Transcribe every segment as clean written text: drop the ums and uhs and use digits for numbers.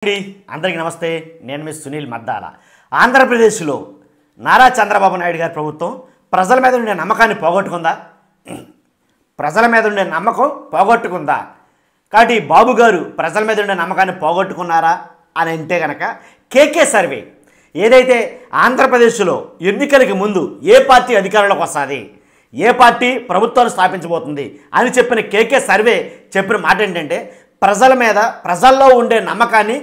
అందరికీ నమస్తే. నేను మీ సునీల్ మద్దాల. ఆంధ్రప్రదేశ్లో నారా చంద్రబాబు నాయుడు గారి ప్రభుత్వం ప్రజల మీద ఉండే నమ్మకాన్ని పోగొట్టుకుందా? ప్రజల మీద ఉండే నమ్మకం పోగొట్టుకుందా? కాబట్టి బాబు గారు ప్రజల మీద ఉండే నమ్మకాన్ని పోగొట్టుకున్నారా అని అంటే కనుక కేకే సర్వే ఏదైతే ఆంధ్రప్రదేశ్లో ఎన్నికలకి ముందు ఏ పార్టీ అధికారంలోకి వస్తుంది, ఏ పార్టీ ప్రభుత్వాన్ని స్థాపించబోతుంది అని చెప్పిన కేకే సర్వే చెప్పిన మాట ఏంటంటే ప్రజల్లో ఉండే నమ్మకాన్ని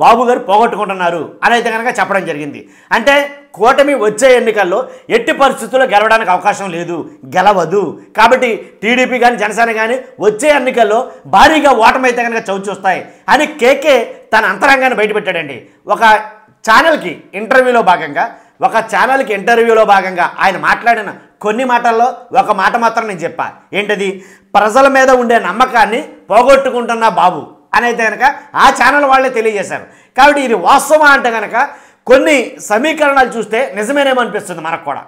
బాబు గారు పోగొట్టుకుంటున్నారు అని అయితే కనుక చెప్పడం జరిగింది. అంటే కూటమి వచ్చే ఎన్నికల్లో ఎట్టి పరిస్థితుల్లో గెలవడానికి అవకాశం లేదు, గెలవదు. కాబట్టి టీడీపీ కానీ జనసేన కానీ వచ్చే ఎన్నికల్లో భారీగా ఓటమి అయితే కనుక చవి చూస్తాయి అని కేకే తన అంతరంగాన్ని బయటపెట్టాడండి. ఒక ఛానల్కి ఇంటర్వ్యూలో భాగంగా ఆయన మాట్లాడిన కొన్ని మాటల్లో ఒక మాట మాత్రం నేను చెప్పా. ఏంటది? ప్రజల మీద ఉండే నమ్మకాన్ని పోగొట్టుకుంటున్న బాబు అని అయితే కనుక ఆ ఛానల్ వాళ్ళే తెలియజేశారు. కాబట్టి ఇది వాస్తవం అంటే కనుక కొన్ని సమీకరణాలు చూస్తే నిజమేనేమో అనిపిస్తుంది మనకు కూడా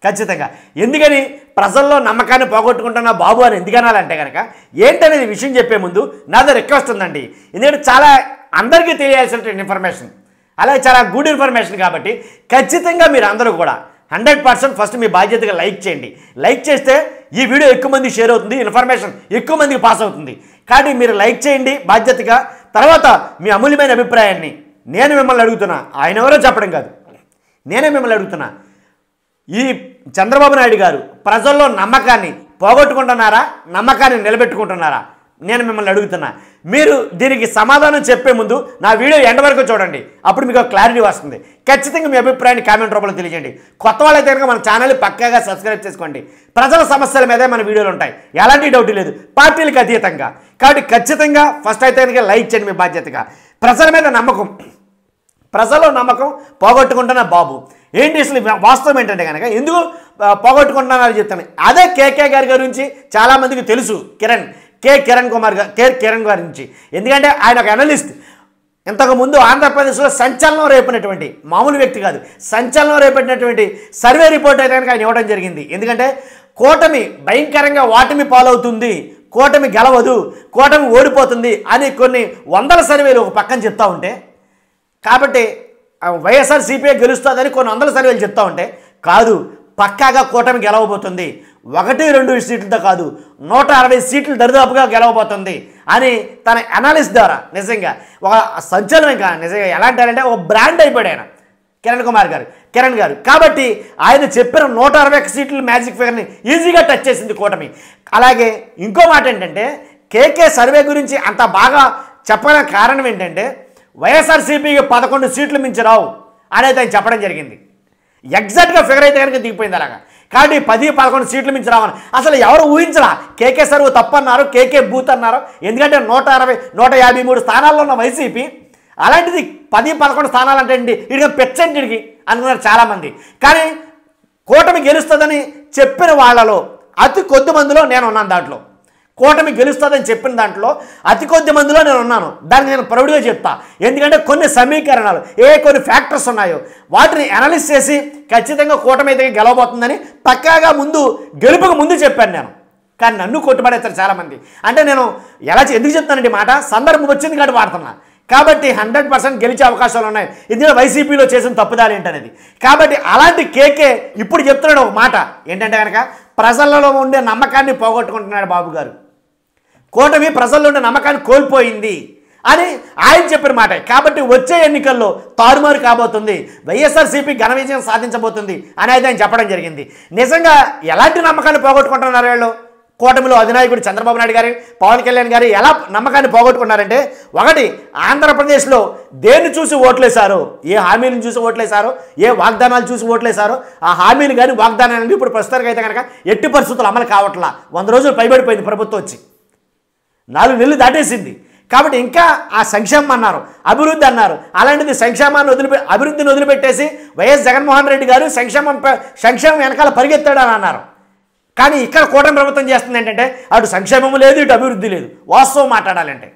ఖచ్చితంగా. ఎందుకని ప్రజల్లో నమ్మకాన్ని పోగొట్టుకుంటున్న బాబు అని ఎందుకనాలంటే కనుక ఏంటనేది విషయం చెప్పే ముందు నాదో రిక్వెస్ట్ ఉందండి. ఎందుకంటే చాలా అందరికీ తెలియాల్సిన ఇన్ఫర్మేషన్, అలాగే చాలా గుడ్ ఇన్ఫర్మేషన్. కాబట్టి ఖచ్చితంగా మీరు అందరూ కూడా 100% ఫస్ట్ మీ బాధ్యతగా లైక్ చేయండి. లైక్ చేస్తే ఈ వీడియో ఎక్కువ మంది షేర్ అవుతుంది, ఇన్ఫర్మేషన్ ఎక్కువ మందికి పాస్ అవుతుంది. కాబట్టి మీరు లైక్ చేయండి బాధ్యతగా. తర్వాత మీ అమూల్యమైన అభిప్రాయాన్ని నేను మిమ్మల్ని అడుగుతున్నా, ఆయన ఎవరో చెప్పడం కాదు, నేనే మిమ్మల్ని అడుగుతున్నా. ఈ చంద్రబాబు నాయుడు గారు ప్రజల్లో నమ్మకాన్ని పోగొట్టుకుంటున్నారా, నమ్మకాన్ని నిలబెట్టుకుంటున్నారా? నేను మిమ్మల్ని అడుగుతున్నా. మీరు దీనికి సమాధానం చెప్పే ముందు నా వీడియో ఎండ్ వరకు చూడండి, అప్పుడు మీకు క్లారిటీ వస్తుంది. ఖచ్చితంగా మీ అభిప్రాయాన్ని కామెంట్ రూపంలో తెలియజేయండి. కొత్త వాళ్ళైతే కనుక మన ఛానల్ని పక్కాగా సబ్స్క్రైబ్ చేసుకోండి. ప్రజల సమస్యల మీదే మన వీడియోలు ఉంటాయి, ఎలాంటి డౌట్ లేదు, పార్టీలకు అతీతంగా. కాబట్టి ఖచ్చితంగా ఫస్ట్ అయితే కనుక లైక్ చేయండి మీ బాధ్యతగా. ప్రజల మీద నమ్మకం, ప్రజల్లో నమ్మకం పోగొట్టుకుంటున్న బాబు ఏంటి అసలు వాస్తవం ఏంటంటే కనుక ఎందుకు పోగొట్టుకుంటున్నారని చెప్తాను. అదే కేకే గారి గురించి చాలామందికి తెలుసు, కిరణ్ గారి నుంచి. ఎందుకంటే ఆయన ఒక అనలిస్ట్. ఇంతకుముందు ఆంధ్రప్రదేశ్లో సంచలనం రేపినటువంటి మామూలు వ్యక్తి కాదు, సంచలనం రేపినటువంటి సర్వే రిపోర్ట్ అయితే కనుక ఆయన ఇవ్వడం జరిగింది. ఎందుకంటే కూటమి భయంకరంగా ఓటమి పాలవుతుంది, కూటమి గెలవదు, కూటమి ఓడిపోతుంది అని కొన్ని వందల సర్వేలు ఒక పక్కన చెప్తా ఉంటే, కాబట్టి వైఎస్ఆర్సీపీ గెలుస్తుందని కొన్ని వందల సర్వేలు చెప్తా ఉంటే, కాదు పక్కాగా కూటమి గెలవబోతుంది, 1-2 సీట్లతో కాదు 160 సీట్లు దరిదాపుగా గెలవబోతుంది అని తన అనాలిసిస్ ద్వారా నిజంగా ఒక సంచలనం కాదు, నిజంగా ఎలా అంటారంటే ఒక బ్రాండ్ అయిపోయాడు ఆయన కిరణ్ గారు. కాబట్టి ఆయన చెప్పిన 160 సీట్ల మ్యాజిక్ ఫిగర్ని ఈజీగా టచ్ చేసింది కూటమి. అలాగే ఇంకో మాట ఏంటంటే కేకే సర్వే గురించి అంత బాగా చెప్పడానికి కారణం ఏంటంటే వైఎస్ఆర్సీపీకి 11 సీట్లు మించి రావు అనేది ఆయన చెప్పడం జరిగింది. ఎగ్జాక్ట్గా ఫిగర్ అయితే కనుక దిగిపోయింది అలాగా. కాబట్టి 10-11 సీట్లు మించి రావని అసలు ఎవరు ఊహించరా. కేకే సర్వ్ తప్పన్నారు, కేకే బూత్ అన్నారు. ఎందుకంటే 153 స్థానాల్లో ఉన్న వైసీపీ అలాంటిది 10-11 స్థానాలు అంటే అండి ఇక పెచ్చంటికి అనుకున్నారు చాలామంది. కానీ కూటమి గెలుస్తుందని చెప్పిన వాళ్ళలో అతి కొద్ది మందిలో నేను ఉన్నాను. దాంట్లో కూటమి గెలుస్తుందని చెప్పిన దాంట్లో అతి కొద్ది మందిలో నేను ఉన్నాను. దాన్ని నేను ప్రౌడ్గా చెప్తా. ఎందుకంటే కొన్ని సమీకరణాలు కొన్ని ఫ్యాక్టర్స్ ఉన్నాయో వాటిని అనలైజ్ చేసి ఖచ్చితంగా కూటమి అయితే గెలవబోతుందని పక్కాగా గెలుపుకు ముందు చెప్పాను నేను. కానీ నన్ను కొట్టుబడేస్తారు చాలామంది. అంటే నేను ఎందుకు చెప్తానండి మాట, సందర్భం వచ్చింది కాబట్టి వాడుతున్నా. కాబట్టి 100% గెలిచే అవకాశాలు ఉన్నాయి. ఇది వైసీపీలో చేసిన తప్పుదాలు ఏంటనేది. కాబట్టి అలాంటి కేకే ఇప్పుడు చెప్తున్నాడు ఒక మాట ఏంటంటే కనుక ప్రజలలో ఉండే నమ్మకాన్ని పోగొట్టుకుంటున్నాడు బాబు గారు. కూటమి ప్రజల్లో ఉండే నమ్మకాన్ని కోల్పోయింది అని ఆయన చెప్పిన మాట. కాబట్టి వచ్చే ఎన్నికల్లో తారుమారు కాబోతుంది, వైఎస్ఆర్సీపీ ఘన విజయం సాధించబోతుంది అనేది ఆయన చెప్పడం జరిగింది. నిజంగా ఎలాంటి నమ్మకాన్ని పోగొట్టుకుంటున్నారు వీళ్ళు? కూటమిలో అధినాయకుడు చంద్రబాబు నాయుడు గారు, పవన్ కళ్యాణ్ గారు ఎలా నమ్మకాన్ని పోగొట్టుకున్నారంటే, ఒకటి ఆంధ్రప్రదేశ్లో దేన్ని చూసి ఓట్లేశారో, ఏ హామీలను చూసి ఓట్లేశారో, ఏ వాగ్దానాలు చూసి ఓట్లేశారో ఆ హామీలు కానీ వాగ్దానాలు ఇప్పుడు ప్రస్తుతానికి అయితే కనుక ఎట్టి పరిస్థితులు అమలు కావట్లా. 100 రోజులు పైబడిపోయింది ప్రభుత్వం వచ్చి, 4 నెలలు దాటేసింది. కాబట్టి ఇంకా ఆ సంక్షేమం అన్నారు, అభివృద్ధి అన్నారు. అలాంటిది అభివృద్ధిని వదిలిపెట్టేసి వైఎస్ జగన్మోహన్ రెడ్డి గారు సంక్షేమం వెనకాల పరిగెత్తాడని అన్నారు. కానీ ఇక్కడ కూటమి ప్రభుత్వం చేస్తుంది ఏంటంటే అటు సంక్షేమం లేదు, ఇటు అభివృద్ధి లేదు, వాస్తవం మాట్లాడాలంటే.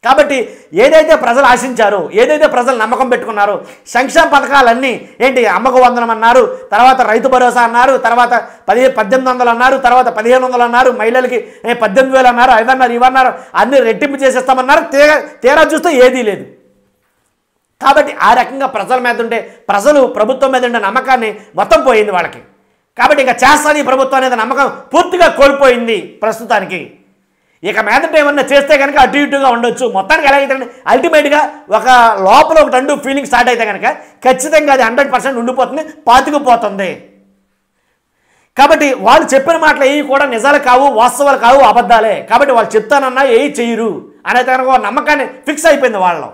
కాబట్టి ఏదైతే ప్రజలు ఆశించారో, ఏదైతే ప్రజలు నమ్మకం పెట్టుకున్నారో సంక్షేమ పథకాలన్నీ ఏంటి, అమ్మకు వందనం అన్నారు, తర్వాత రైతు భరోసా అన్నారు, తర్వాత 1800 అన్నారు, తర్వాత 1500 అన్నారు, మహిళలకి 18,000 అన్నారు, 5 అన్నారు, ఇవన్నారు, అన్ని రెట్టింపు చేసేస్తామన్నారు. తీరా చూస్తే ఏదీ లేదు. కాబట్టి ఆ రకంగా ప్రజల మీద ఉండే ప్రజలు ప్రభుత్వం మీద ఉండే నమ్మకాన్ని మొత్తం పోయింది వాళ్ళకి. కాబట్టి ఇక చేస్తుంది ఈ ప్రభుత్వం అనేది నమ్మకం పూర్తిగా కోల్పోయింది ప్రస్తుతానికి. ఇక మీదట ఏమన్నా చేస్తే కనుక అటు ఇటుగా ఉండొచ్చు. మొత్తానికి ఎలాగైతే అల్టిమేట్గా ఒక లోపల ఒక రెండు ఫీలింగ్ స్టార్ట్ అయితే కనుక ఖచ్చితంగా అది 100% ఉండిపోతుంది, పాతుకుపోతుంది. కాబట్టి వాళ్ళు చెప్పిన మాటలు ఏవి కూడా నిజాలు కావు, వాస్తవాలు కావు, అబద్ధాలే. కాబట్టి వాళ్ళు చెప్తానన్నా ఏవి చెయ్యరు అనేది కనుక నమ్మకాన్ని ఫిక్స్ అయిపోయింది వాళ్ళలో,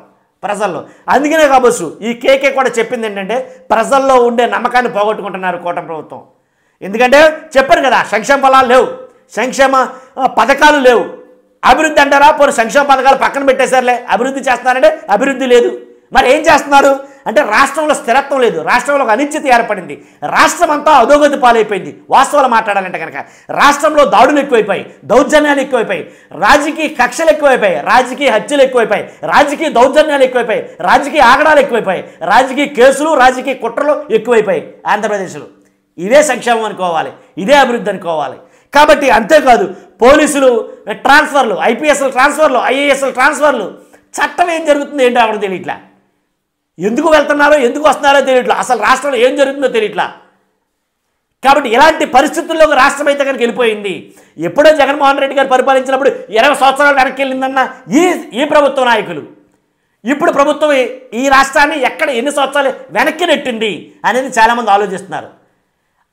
ప్రజల్లో. అందుకనే కాబోసు ఈ కేకే కూడా చెప్పింది ఏంటంటే ప్రజల్లో ఉండే నమ్మకాన్ని పోగొట్టుకుంటున్నారు కూటమి ప్రభుత్వం. ఎందుకంటే చెప్పారు కదా, సంక్షేమ ఫలాలు లేవు, సంక్షేమ పథకాలు లేవు, అభివృద్ధి అంటారా, పోనీ సంక్షేమ పథకాలు పక్కన పెట్టేశారులే, అభివృద్ధి చేస్తున్నారంటే అభివృద్ధి లేదు. మరి ఏం చేస్తున్నారు అంటే రాష్ట్రంలో స్థిరత్వం లేదు, రాష్ట్రంలో ఒక అనిశ్చితి ఏర్పడింది, రాష్ట్రం అంతా అధోగతి పాలైపోయింది. వాస్తవాలు మాట్లాడాలంటే కనుక రాష్ట్రంలో దాడులు ఎక్కువైపోయి, దౌర్జన్యాలు ఎక్కువైపోయి, రాజకీయ కక్షలు ఎక్కువైపోయి, రాజకీయ హత్యలు ఎక్కువైపోయి, రాజకీయ దౌర్జన్యాలు ఎక్కువైపోయి, రాజకీయ ఆగడాలు ఎక్కువైపోయి, రాజకీయ కేసులు, రాజకీయ కుట్రలు ఎక్కువైపోయి ఆంధ్రప్రదేశ్లో. ఇదే సంక్షేమం అనుకోవాలి, ఇదే అభివృద్ధి అనుకోవాలి. కాబట్టి అంతేకాదు పోలీసులు ట్రాన్స్ఫర్లు, ఐపీఎస్ల ట్రాన్స్ఫర్లు, ఐఏఎస్ల ట్రాన్స్ఫర్లు, చట్టం ఏం జరుగుతుందో ఏంటో అక్కడ తెలియట్లా, ఎందుకు వెళ్తున్నారో ఎందుకు వస్తున్నారో తెలియట్లా, అసలు రాష్ట్రంలో ఏం జరుగుతుందో తెలియట్లా. కాబట్టి ఇలాంటి పరిస్థితుల్లోకి రాష్ట్రం అయితే కనుక వెళ్ళిపోయింది. ఎప్పుడో జగన్మోహన్ రెడ్డి గారు పరిపాలించినప్పుడు 20 సంవత్సరాలు వెనక్కి వెళ్ళిందన్న ఈ ప్రభుత్వ నాయకులు ఇప్పుడు ప్రభుత్వం ఈ రాష్ట్రాన్ని ఎన్ని సంవత్సరాలు వెనక్కి నెట్టింది అనేది చాలామంది ఆలోచిస్తున్నారు.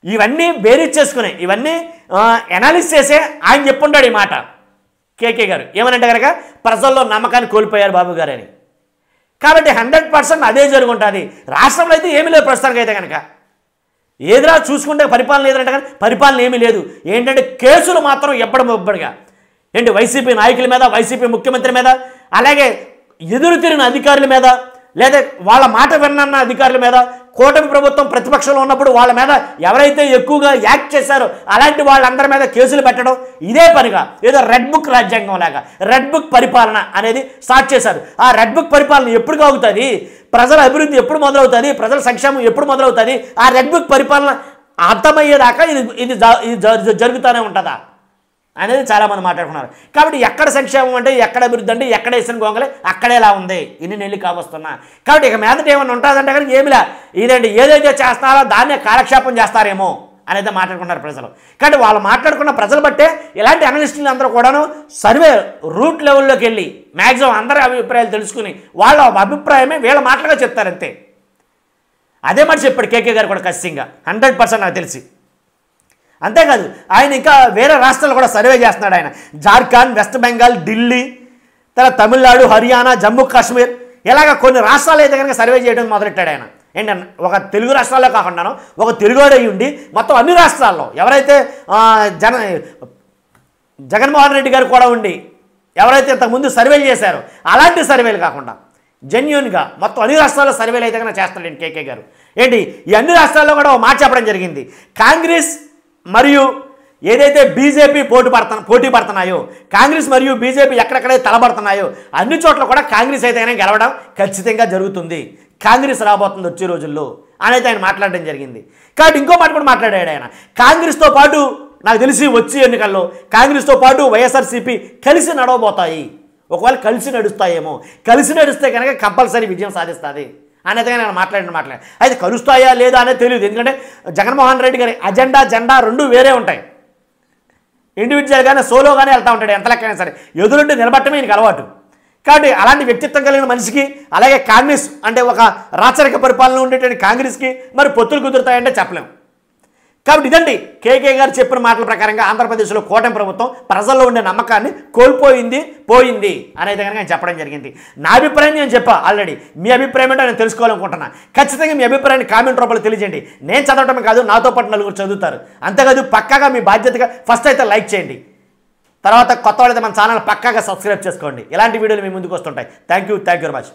ఇవన్నీ బేరీజ్ చేసుకునే, ఇవన్నీ ఎనాలిసిస్ చేసే ఆయన చెప్పుంటాడు ఈ మాట కేకే గారు. ఏమనంటే కనుక ప్రజల్లో నమ్మకాన్ని కోల్పోయారు బాబు గారు అని. కాబట్టి 100% అదే జరుగుంటుంది. రాష్ట్రంలో అయితే ఏమీ లేదు ప్రస్తుతానికి అయితే కనుక. ఏదిరా చూసుకుంటే పరిపాలన లేదంటే కానీ పరిపాలన ఏమీ లేదు. ఏంటంటే కేసులు మాత్రం ఎప్పటిగా ఏంటి వైసీపీ నాయకుల మీద, వైసీపీ ముఖ్యమంత్రి మీద, అలాగే ఎదురు తిరిగిన అధికారుల మీద, లేదా వాళ్ళ మాట విన్న అధికారుల మీద, కూటమి ప్రభుత్వం ప్రతిపక్షంలో ఉన్నప్పుడు వాళ్ళ మీద ఎవరైతే ఎక్కువగా యాక్ట్ చేశారో అలాంటి వాళ్ళందరి మీద కేసులు పెట్టడం, ఇదే పనిగా ఏదో రెడ్ బుక్ రాజ్యాంగం లాగా రెడ్ బుక్ పరిపాలన అనేది స్టార్ట్ చేశారు. ఆ రెడ్ బుక్ పరిపాలన ఎప్పుడు కాగుతుంది, ప్రజల అభివృద్ధి ఎప్పుడు మొదలవుతుంది, ప్రజల సంక్షేమం ఎప్పుడు మొదలవుతుంది, ఆ రెడ్ బుక్ పరిపాలన అర్థమయ్యేదాకా ఇది జరుగుతూనే ఉంటుందా అనేది చాలామంది మాట్లాడుకున్నారు. కాబట్టి ఎక్కడ సంక్షేమం అంటే, ఎక్కడ అభివృద్ధి అంటే, ఎక్కడ వేసిన గొంగలే అక్కడేలా ఉంది, ఇన్ని నెల్లి కావస్తున్నా. కాబట్టి ఇక మీదట ఏమైనా ఉంటుందంటే కానీ ఏమిలా, ఇదేంటి ఏదైతే చేస్తున్నారో దాన్నే కాలక్షేపం చేస్తారేమో అనేది మాట్లాడుకున్నారు ప్రజలు. కాబట్టి వాళ్ళు మాట్లాడుకున్న ప్రజలు బట్టే ఇలాంటి అనలిస్టులు అందరూ కూడాను సర్వే రూట్ లెవెల్లోకి వెళ్ళి మ్యాక్సిమం అందరి అభిప్రాయాలు తెలుసుకుని వాళ్ళ అభిప్రాయమే వీళ్ళ మాటలుగా చెప్తారంతే. అదే మాట చెప్పాడు కేకే గారు కూడా ఖచ్చితంగా 100% నాకు తెలిసి. అంతేకాదు ఆయన ఇంకా వేరే రాష్ట్రాలు కూడా సర్వే చేస్తున్నాడు. ఆయన జార్ఖండ్, వెస్ట్ బెంగాల్, ఢిల్లీ, తర్వాత తమిళనాడు, హర్యానా, జమ్మూ కాశ్మీర్, ఇలాగ కొన్ని రాష్ట్రాలు అయితే కనుక సర్వే చేయడం మొదలెట్టాడు ఆయన. ఏంటన్నా ఒక తెలుగు రాష్ట్రాల్లో కాకుండాను ఒక తెలుగువాడు అయి ఉండి మొత్తం అన్ని రాష్ట్రాల్లో ఎవరైతే జగన్మోహన్ రెడ్డి గారు కూడా ఉండి ఎవరైతే ఇంతకుముందు సర్వేలు చేశారో అలాంటి సర్వేలు కాకుండా జెన్యూన్గా మొత్తం అన్ని రాష్ట్రాల్లో సర్వేలు అయితే కనుక చేస్తున్నాడు కేకే గారు. ఏంటి ఈ అన్ని రాష్ట్రాల్లో కూడా మాట చెప్పడం జరిగింది. కాంగ్రెస్ మరియు ఏదైతే బీజేపీ పోటీ పడుతున్నాయో, కాంగ్రెస్ మరియు బీజేపీ ఎక్కడెక్కడైతే తలబడుతున్నాయో అన్ని చోట్ల కూడా కాంగ్రెస్ అయితే గెలవడం ఖచ్చితంగా జరుగుతుంది, కాంగ్రెస్ రాబోతుంది వచ్చే రోజుల్లో అనేది ఆయన మాట్లాడడం జరిగింది. కాబట్టి ఇంకో మాట కూడా మాట్లాడాడు ఆయన. కాంగ్రెస్తో పాటు నాకు తెలిసి వచ్చే ఎన్నికల్లో కాంగ్రెస్తో పాటు వైఎస్ఆర్సీపీ కలిసి నడవబోతాయి, ఒకవేళ కలిసి నడుస్తాయేమో, కలిసి నడిస్తే కనుక కంపల్సరీ విజయం సాధిస్తుంది అనేది నేను మాట్లాడాను. అయితే కలుస్తాయా లేదా అనేది తెలియదు. ఎందుకంటే జగన్మోహన్ రెడ్డి గారి జెండా రెండు వేరే ఉంటాయి. ఇండివిజువల్గానే సోలోగానే వెళ్తూ ఉంటాడు ఎంత లెక్కైనా సరే, ఎదురుండి నిలబట్టమే ఈయనకి అలవాటు. కాబట్టి అలాంటి వ్యక్తిత్వం కలిగిన మనిషికి, అలాగే కాంగ్రెస్ అంటే ఒక రాచరిక పరిపాలన ఉండేటువంటి కాంగ్రెస్కి మరి పొత్తులు కుదురుతాయంటే చెప్పలేము. కాబట్టి ఇదండి కేకే గారు చెప్పిన మాటల ప్రకారంగా ఆంధ్రప్రదేశ్లో కూటమి ప్రభుత్వం ప్రజల్లో ఉండే నమ్మకాన్ని పోయింది అనేది కనుక నేను చెప్పడం జరిగింది. నా అభిప్రాయం నేను చెప్పా ఆల్రెడీ. మీ అభిప్రాయం ఏంటో నేను తెలుసుకోవాలనుకుంటున్నా. ఖచ్చితంగా మీ అభిప్రాయాన్ని కామెంట్ రూపంలో తెలియజేయండి. నేను చదవటమే కాదు, నాతో పాటు నలుగురు చదువుతారు. అంతేకాదు పక్కాగా మీ బాధ్యతగా ఫస్ట్ అయితే లైక్ చేయండి, తర్వాత కొత్త వాళ్ళైతే మన ఛానల్ పక్కాగా సబ్స్క్రైబ్ చేసుకోండి. ఇలాంటి వీడియోలు మీ ముందుకు వస్తుంటాయి. Thank you very much.